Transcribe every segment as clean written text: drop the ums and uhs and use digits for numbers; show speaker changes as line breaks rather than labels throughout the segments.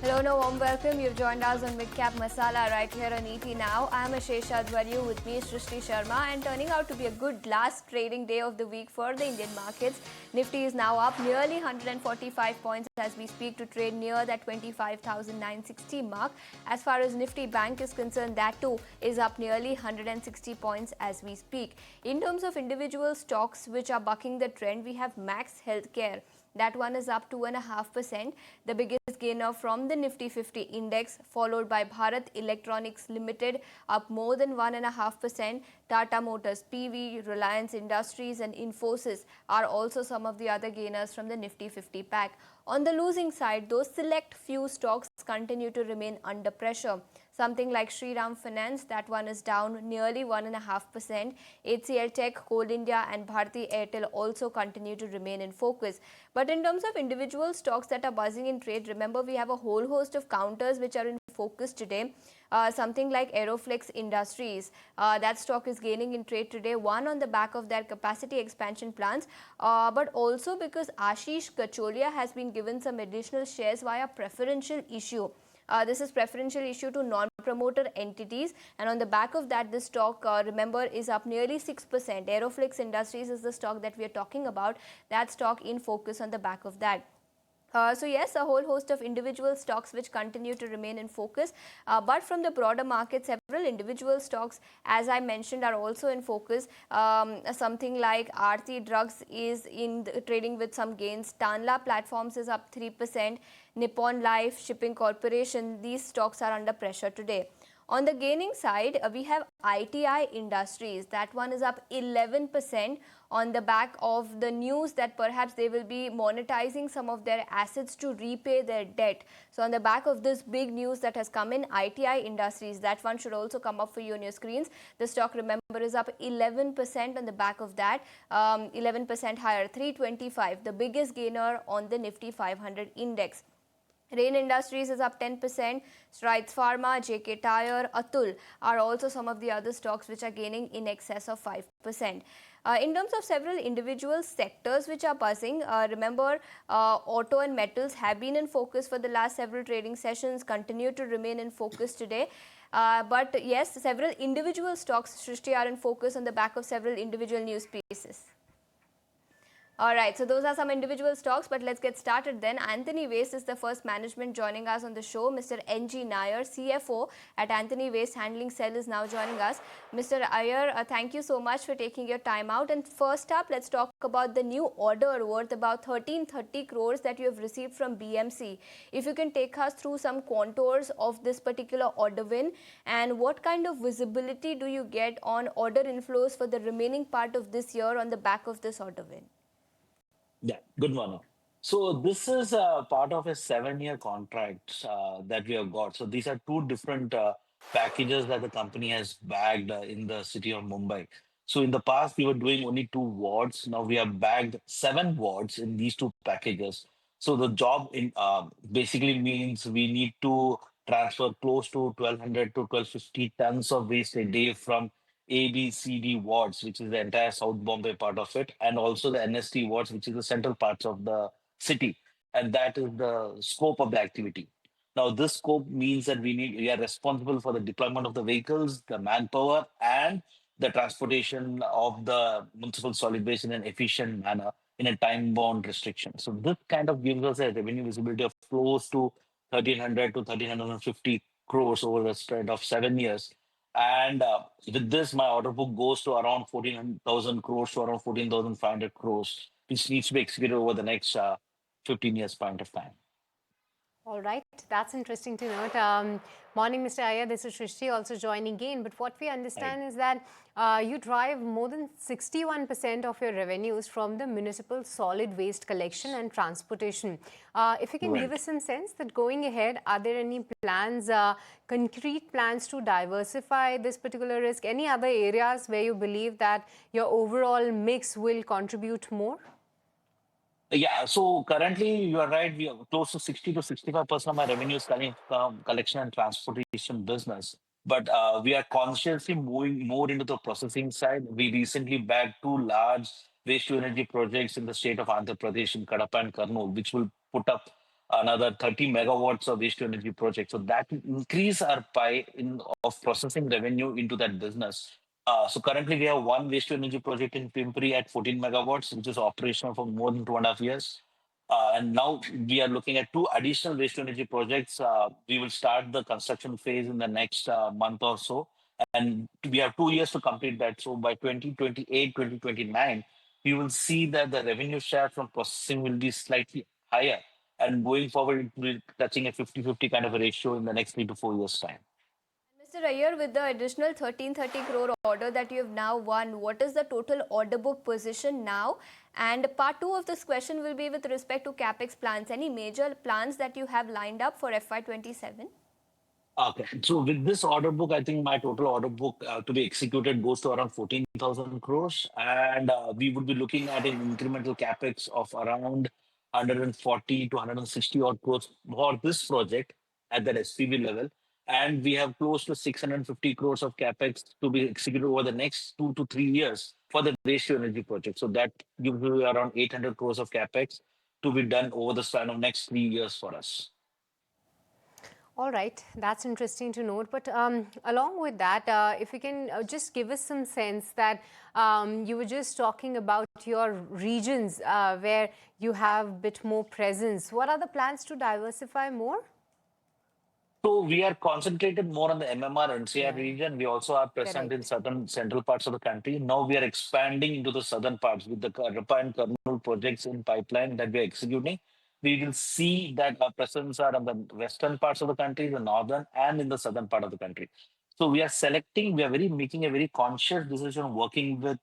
Hello and a warm welcome. You've joined us on Midcap Masala right here on ET Now. I'm Ashesha Advaryu, with me Srishti Sharma, and turning out to be a good last trading day of the week for the Indian markets. Nifty is now up nearly 145 points as we speak to trade near that 25,960 mark. As far as Nifty Bank is concerned, that too is up nearly 160 points as we speak. In terms of individual stocks which are bucking the trend, we have Max Healthcare. That one is up 2.5%, the biggest gainer from the Nifty 50 index, followed by Bharat Electronics Limited, up more than 1.5%. Tata Motors, PV, Reliance Industries and Infosys are also some of the other gainers from the Nifty 50 pack. On the losing side, those select few stocks continue to remain under pressure. Something like Shriram Finance, that one is down nearly 1.5%. HCL Tech, Coal India and Bharti Airtel also continue to remain in focus. But in terms of individual stocks that are buzzing in trade, remember we have a whole host of counters which are in focus today. Something like Aeroflex Industries, that stock is gaining in trade today, one on the back of their capacity expansion plans, but also because Ashish Kacholia has been given some additional shares via preferential issue. This is preferential issue to non-promoter entities, and on the back of that, this stock, remember, is up nearly 6%. Aeroflex Industries is the stock that we are talking about. That stock in focus on the back of that. So yes, a whole host of individual stocks which continue to remain in focus. But from the broader market, several individual stocks, as I mentioned, are also in focus. Something like Aarti Drugs is trading with some gains. Tanla Platforms is up 3%. Nippon Life Shipping Corporation, these stocks are under pressure today. On the gaining side, we have ITI Industries. That one is up 11% on the back of the news that perhaps they will be monetizing some of their assets to repay their debt. So on the back of this big news that has come in, ITI Industries, that one should also come up for you on your screens. The stock, remember, is up 11% on the back of that, 11% higher, 325, the biggest gainer on the Nifty 500 index. Rain Industries is up 10%, Strides Pharma, JK Tyre, Atul are also some of the other stocks which are gaining in excess of 5%. In terms of several individual sectors which are buzzing, remember auto and metals have been in focus for the last several trading sessions, continue to remain in focus today. But yes, several individual stocks, Srishti, are in focus on the back of several individual news pieces. Alright, so those are some individual stocks, but let's get started then. Anthony Waste is the first management joining us on the show. Mr. N.G. Nair, CFO at Anthony Waste Handling Cell, is now joining us. Mr. Iyer, thank you so much for taking your time out. And first up, let's talk about the new order worth about 1330 crores that you have received from BMC. If you can take us through some contours of this particular order win, and what kind of visibility do you get on order inflows for the remaining part of this year on the back of this order win?
Yeah, good morning. So this is a part of a 7-year contract that we have got. So these are two different packages that the company has bagged in the city of Mumbai. So in the past, we were doing only 2 wards. Now we have bagged 7 wards in these two packages. So the job basically means we need to transfer close to 1,200 to 1,250 tons of waste a day from a, B, C, D wards, which is the entire South Bombay part of it, and also the NST wards, which is the central parts of the city. And that is the scope of the activity. Now, this scope means that we are responsible for the deployment of the vehicles, the manpower, and the transportation of the municipal solid waste in an efficient manner in a time-bound restriction. So this kind of gives us a revenue visibility of close to 1,300 to 1,350 crores over the spread of 7 years. And with this, my order book goes to around 14,000 crores to around 14,500 crores, which needs to be executed over the next 15 years point of time.
All right, that's interesting to note. Morning, Mr. Iyer. This is Shrishti also joining in. But what we understand is that you drive more than 61% of your revenues from the municipal solid waste collection and transportation. If you can give us some sense that going ahead, are there any plans, concrete plans to diversify this particular risk? Any other areas where you believe that your overall mix will contribute more?
Yeah, so currently you are right. We are close to 60 to 65% of my revenue is coming from collection and transportation business. But we are consciously moving more into the processing side. We recently bagged 2 large waste to energy projects in the state of Andhra Pradesh in Kadapa and Kurnool, which will put up another 30 megawatts of waste to energy project. So that will increase our pie of processing revenue into that business. So currently we have one waste to energy project in Pimpri at 14 megawatts, which is operational for more than 2.5 years. And now we are looking at two additional waste to energy projects. We will start the construction phase in the next month or so. And we have 2 years to complete that. So by 2028, 2029, we will see that the revenue share from processing will be slightly higher. And going forward, it will be touching a 50-50 kind of a ratio in the next 3 to 4 years' time.
Mr. Iyer, with the additional 1330 crore order that you have now won, what is the total order book position now? And part two of this question will be with respect to CapEx plans. Any major plans that you have lined up for FY27?
Okay. So with this order book, I think my total order book to be executed goes to around 14,000 crores. And we would be looking at an incremental CapEx of around 140 to 160 odd crores for this project at that SPV level. And we have close to 650 crores of CapEx to be executed over the next 2 to 3 years for the waste to energy project. So that gives you around 800 crores of CapEx to be done over the span of next 3 years for us.
All right, that's interesting to note. But along with that, if you can just give us some sense that you were just talking about your regions where you have a bit more presence. What are the plans to diversify more?
So we are concentrated more on the MMR NCR
Yeah.
region. We also are present in
Correct.
certain central parts of the country. Now we are expanding into the southern parts with the Rapa and Kurnool projects in pipeline that we are executing. We will see that our presence are on the western parts of the country, the northern and in the southern part of the country. So we are selecting, we are making a very conscious decision working with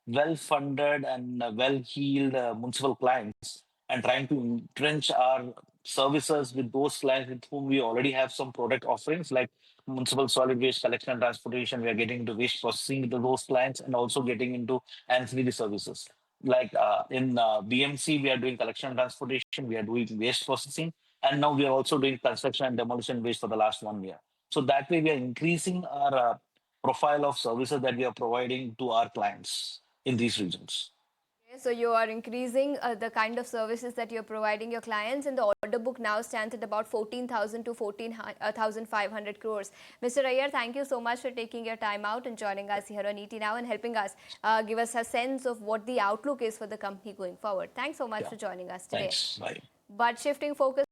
well-funded and well-heeled municipal clients and trying to entrench our services with those clients with whom we already have some product offerings like municipal solid waste collection and transportation. We are getting into waste processing with those clients and also getting into ancillary services. Like in BMC, we are doing collection and transportation, we are doing waste processing, and now we are also doing construction and demolition waste for the last 1 year. So that way, we are increasing our profile of services that we are providing to our clients in these regions.
So you are increasing the kind of services that you're providing your clients, and the order book now stands at about 14,000 to 14,500 crores. Mr. Iyer, thank you so much for taking your time out and joining us here on ET Now and helping us give us a sense of what the outlook is for the company going forward. Thanks so much for joining us today.
Thanks. Bye.
But shifting focus